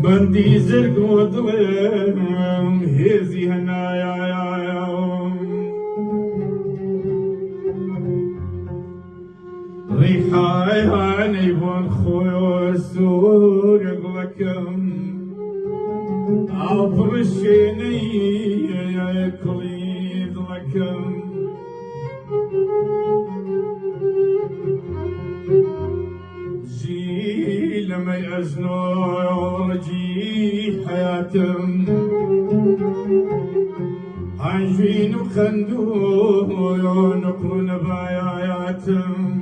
بندي زرق وضوم هزي هنايا ريحاني بون خويا سورق لكم عبرشيني كليد لكم جي لما يأزنو جي حياتم عايشين وخندو نقرن باياتم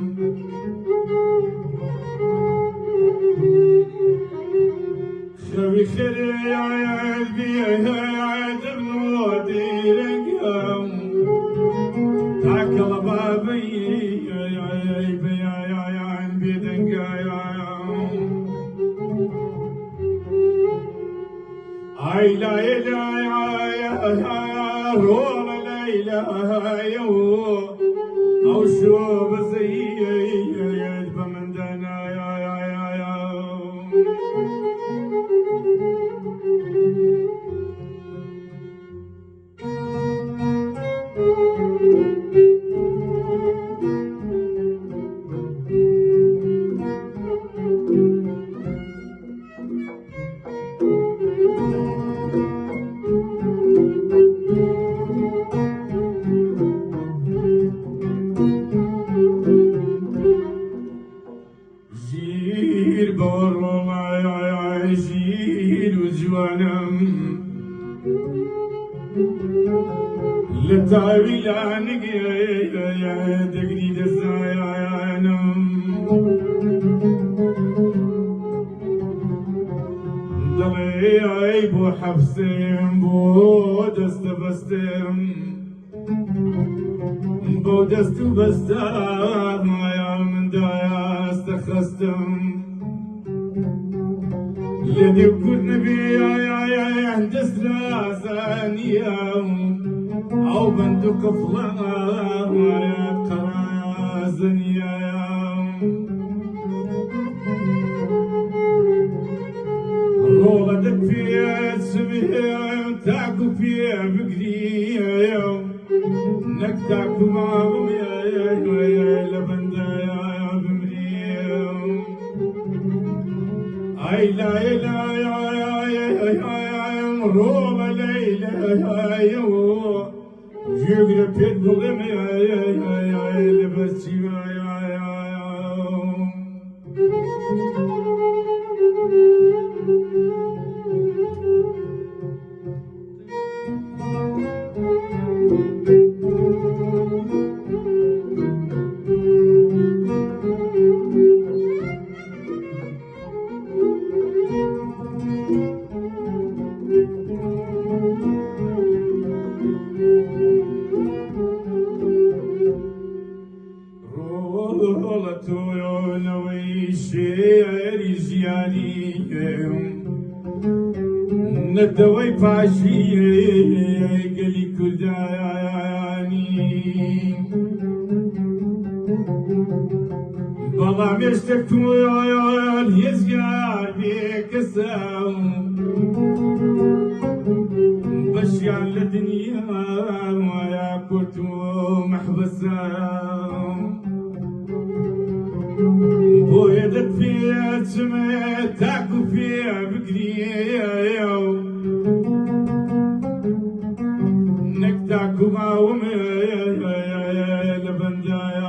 خوي خيري يا قلبي يا دمو ديرقم تاكل بابي اي لا اله يا روح لا اله يا او شو بزي بمن دنا يا جيل بورما جيل وجوانم للتعبي لعنك يا تقريد الزايانم ضلي عيب وحبسم بودست بستم بودست بستم يا من دايا استخستم الذي كنا بي عندس ثانية أو بندق فلان يا قرايا زنيا رولدك في سبيه تاكو في بقريه نكتاكو معهم يا لبندايا بمريه اي لا اله يا روما ليلى يا جيغرا بيدلم يا لبسي يا ندوي باشي قلي كرداني بلا مشتكتو يا الهزيان بكسام بشيان للدنيا ويا كنتو محبسام بويدك فيها سمع تاكو فيها بقريه نكتاكو معهم يا لبندايا